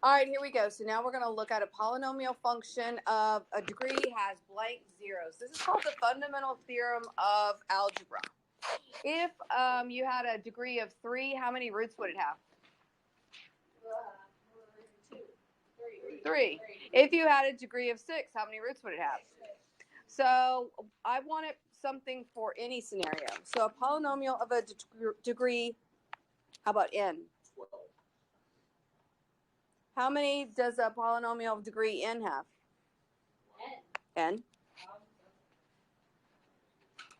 All right, here we go. So now we're going to look at a polynomial function of a degree has blank zeros. This is called the fundamental theorem of algebra. If you had a degree of 3, how many roots would it have? 3. If you had a degree of 6, how many roots would it have? So I wanted something for any scenario. So a polynomial of a degree, how about n? 12. How many does a polynomial of degree n have? N.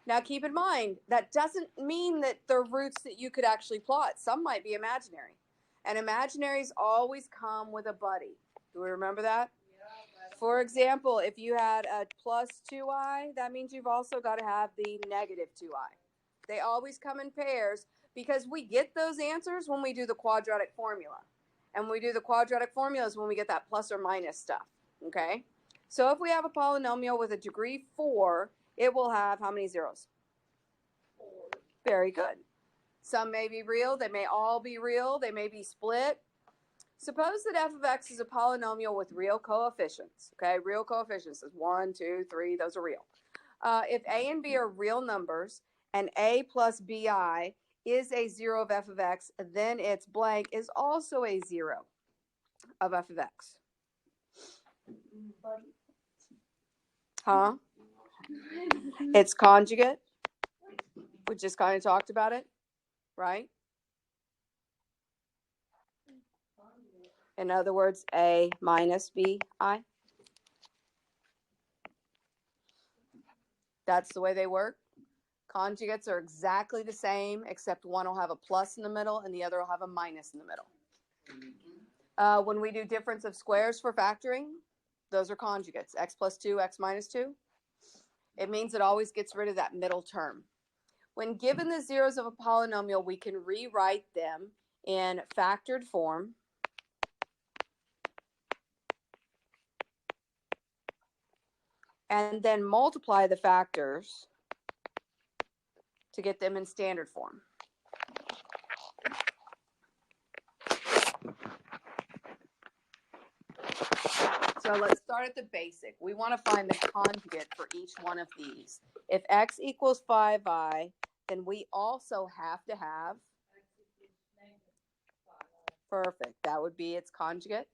Now keep in mind, that doesn't mean that they're roots that you could actually plot. Some might be imaginary. And imaginaries always come with a buddy. Do we remember that? For example, if you had a plus 2i, that means you've also got to have the negative 2i. They always come in pairs because we get those answers when we do the quadratic formula. And when we do the quadratic formulas when we get that plus or minus stuff. Okay? So if we have a polynomial with a degree 4, it will have how many zeros? 4. Very good. Some may be real. They may all be real. They may be split. Suppose that f of x is a polynomial with real coefficients. Okay, real coefficients is 1, 2, 3. Those are real. If a and b are real numbers and a plus bi is a 0 of f of x, then its blank is also a 0 of f of x. Huh? It's conjugate. We just kind of talked about it, right? In other words, a minus bi. That's the way they work. Conjugates are exactly the same, except one will have a plus in the middle and the other will have a minus in the middle. When we do difference of squares for factoring, those are conjugates. X plus 2, x minus 2. It means it always gets rid of that middle term. When given the zeros of a polynomial, we can rewrite them in factored form. And then multiply the factors to get them in standard form. So let's start at the basic. We want to find the conjugate for each one of these. If x equals 5i, then we also have to have, perfect, that would be its conjugate.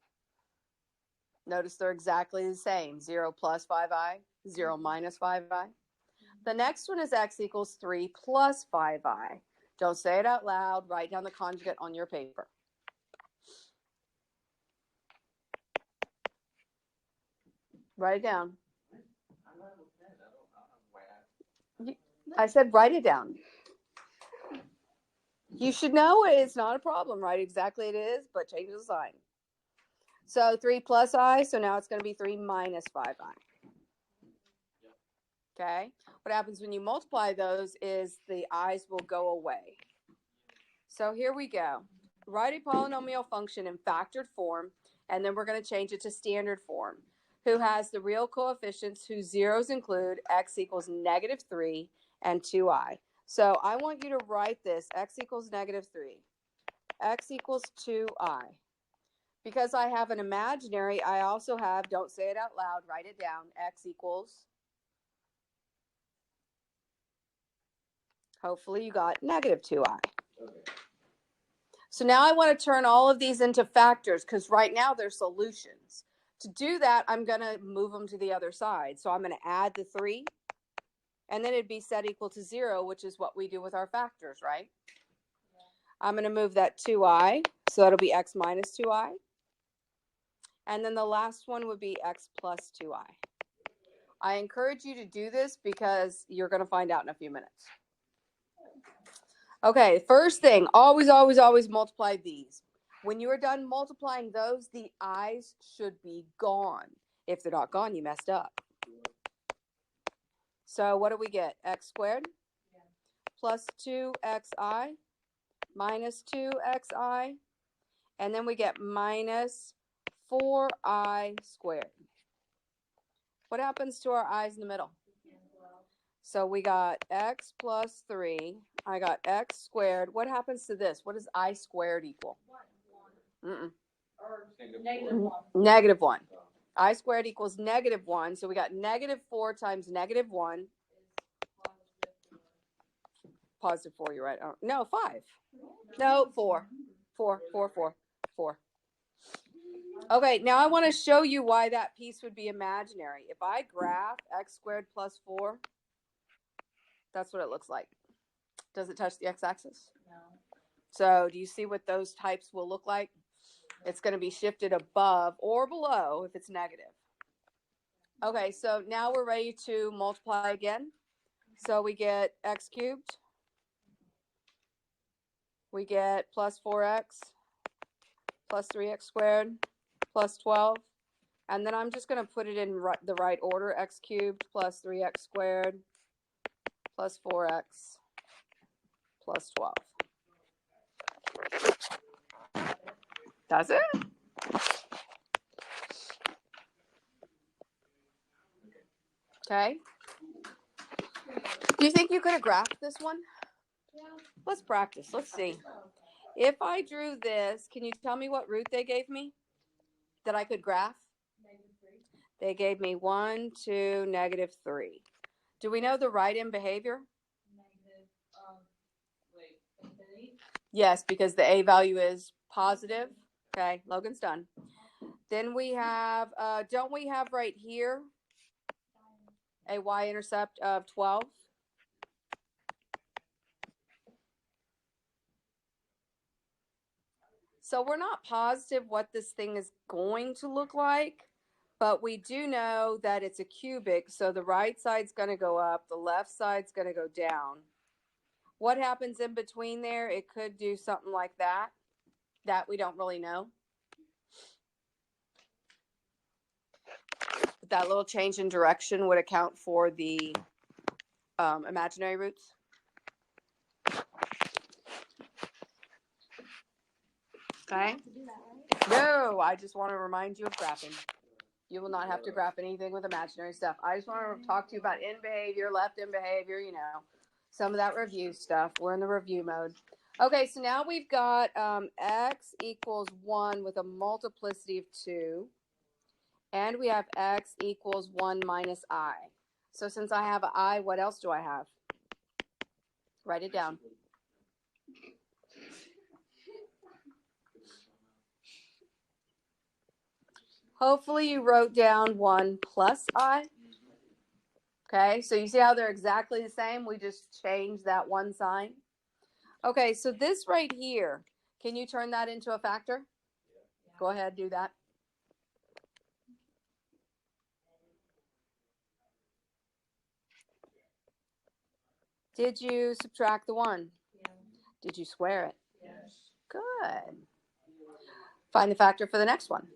Notice they're exactly the same, 0 plus 5i, 0 minus 5i. The next one is x equals 3 plus 5i. Don't say it out loud, write down the conjugate on your paper. Write it down. I said write it down. You should know it. It's not a problem. Write exactly it is, but change the sign. So 3 plus I, so now it's going to be 3 minus 5i. Okay? What happens when you multiply those is the i's will go away. So here we go. Write a polynomial function in factored form, and then we're going to change it to standard form, who has the real coefficients whose zeros include x equals negative 3 and 2i. So I want you to write this, x equals negative 3, x equals 2i. Because I have an imaginary, I also have, don't say it out loud, write it down, x equals, hopefully you got negative 2i. Okay. So now I want to turn all of these into factors because right now they're solutions. To do that, I'm going to move them to the other side. So I'm going to add the 3, and then it'd be set equal to 0, which is what we do with our factors, right? Yeah. I'm going to move that 2i, so that'll be x minus 2i. And then the last one would be x plus 2i. I encourage you to do this because you're going to find out in a few minutes. Okay, first thing, always, always, always multiply these. When you are done multiplying those, the i's should be gone. If they're not gone, you messed up. So what do we get? X squared plus 2xi minus 2xi. And then we get minus 4i squared. What happens to our i's in the middle? So we got x plus 3. I got x squared. What happens to this? What does I squared equal? 1. Negative 1. I squared equals negative 1. So we got negative 4 times negative 1. Positive 4, you're right. Oh, no, 5. No, 4. 4, 4, 4, 4. Okay, now I want to show you why that piece would be imaginary. If I graph x squared plus 4, that's what it looks like. Does it touch the x-axis? No. So do you see what those types will look like? It's going to be shifted above or below if it's negative. Okay, so now we're ready to multiply again. So we get x cubed. We get plus 4x plus 3x squared plus 12. And then I'm just going to put it in the right order. X cubed plus 3x squared plus 4x plus 12. That's it? Okay. Do you think you could have graphed this one? Yeah. Let's practice. Let's see. If I drew this, can you tell me what root they gave me that I could graph? -3. They gave me 1, 2, -3. Do we know the right-in behavior? Infinity? Yes, because the a value is positive. Okay, Logan's done. Then we have, don't we have right here a y-intercept of 12? So we're not positive what this thing is going to look like, but we do know that it's a cubic, so the right side's going to go up, the left side's going to go down. What happens in between there? It could do something like that. That we don't really know. But that little change in direction would account for the imaginary roots. Okay. No, I just want to remind you of graphing. You will not have to graph anything with imaginary stuff. I just want to talk to you about in behavior, left in behavior, you know, some of that review stuff. We're in the review mode. Okay, so now we've got x equals 1 with a multiplicity of 2. And we have x equals 1 minus I. So since I have an I, what else do I have? Write it down. Hopefully you wrote down 1 plus I. Okay, so you see how they're exactly the same? We just changed that one sign. Okay, so this right here, can you turn that into a factor? Go ahead, do that. Did you subtract the 1? Yeah. Did you square it? Yes. Good. Find the factor for the next one.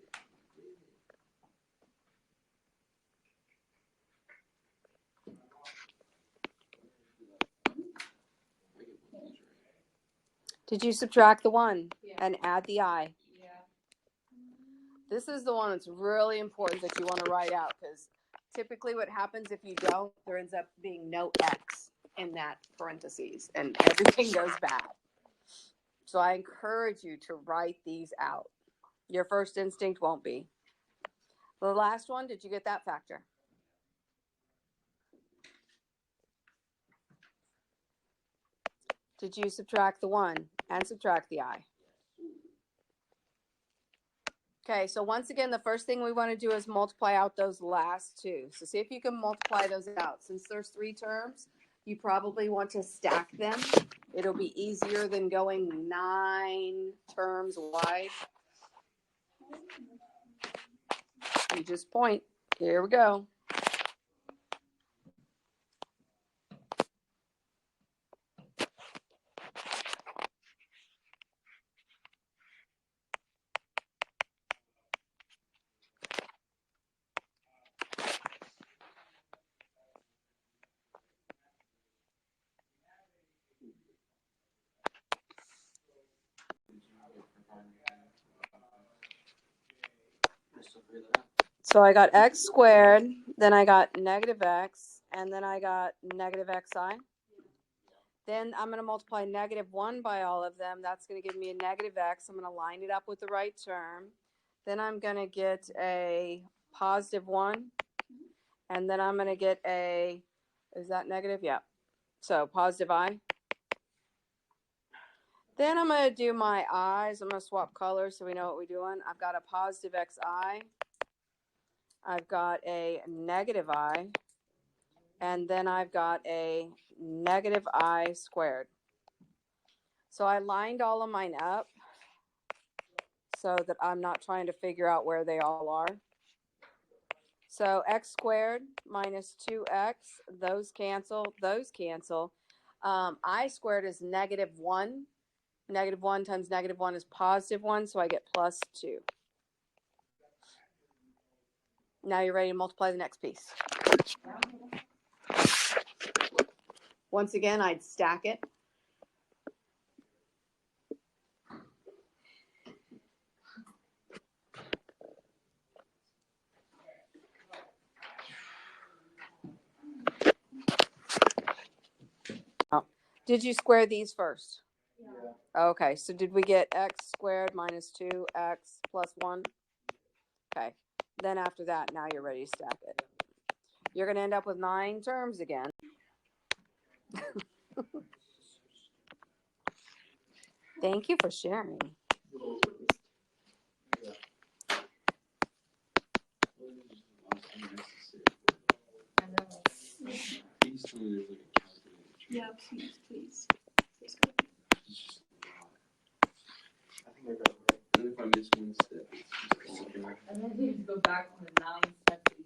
Did you subtract the 1 and add the I? Yeah. This is the one that's really important that you want to write out, because typically what happens if you don't, there ends up being no X in that parentheses and everything goes bad. So I encourage you to write these out. Your first instinct won't be. The last one, did you get that factor? Did you subtract the 1 and subtract the I? Okay, so once again, the first thing we want to do is multiply out those last two. So see if you can multiply those out. Since there's 3 terms, you probably want to stack them. It'll be easier than going 9 terms wide. You just point. Here we go. So I got x squared, then I got negative x, and then I got negative xi. Then I'm going to multiply negative 1 by all of them. That's going to give me a negative x. I'm going to line it up with the right term. Then I'm going to get a positive 1. And then I'm going to get a, is that negative? Yeah. So positive I. Then I'm going to do my i's. I'm going to swap colors so we know what we're doing. I've got a positive xi. I've got a negative I. And then I've got a negative I squared. So I lined all of mine up so that I'm not trying to figure out where they all are. So x squared minus 2x, those cancel, those cancel. I squared is negative 1. Negative 1 times negative 1 is positive 1, so I get plus 2. Now you're ready to multiply the next piece. Once again, I'd stack it. Oh. Did you square these first? Yeah. Okay, so did we get x squared minus 2x plus 1? Okay, then after that, now you're ready to stack it. You're going to end up with 9 terms again. Thank you for sharing. Yeah, please. I think I got it right. And if I miss one step, it's just okay. And then you need to go back on the 9 steps that you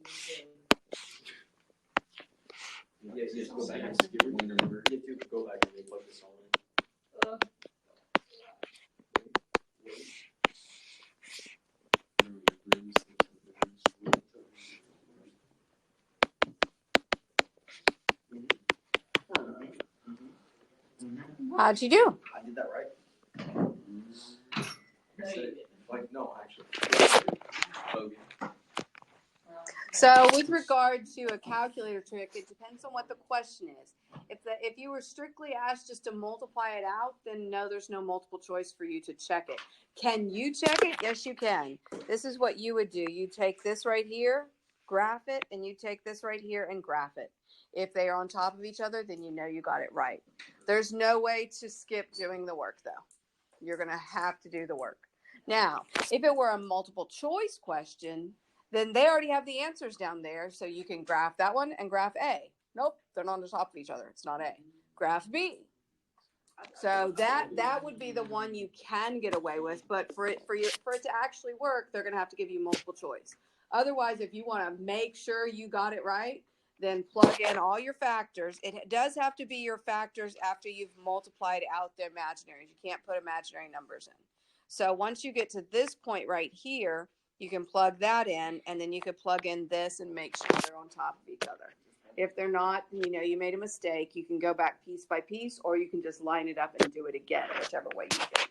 did. Yes, go back and skip one number. If you could go back and re-plug this all in. How'd you do? I did that right. No, you didn't. Like, no, actually. Okay. So with regard to a calculator trick, it depends on what the question is. If you were strictly asked just to multiply it out, then no, there's no multiple choice for you to check it. Can you check it? Yes, you can. This is what you would do. You take this right here, graph it, and you take this right here and graph it. If they are on top of each other, then you know you got it right. There's no way to skip doing the work, though. You're going to have to do the work. Now, if it were a multiple choice question, then they already have the answers down there, so you can graph that one and graph A. Nope, they're not on the top of each other. It's not A. Graph B. So that would be the one you can get away with, but for it to actually work, they're going to have to give you multiple choice. Otherwise, if you want to make sure you got it right, then plug in all your factors. It does have to be your factors after you've multiplied out the imaginaries. You can't put imaginary numbers in. So once you get to this point right here, you can plug that in, and then you could plug in this and make sure they're on top of each other. If they're not, you know you made a mistake. You can go back piece by piece, or you can just line it up and do it again, whichever way you think.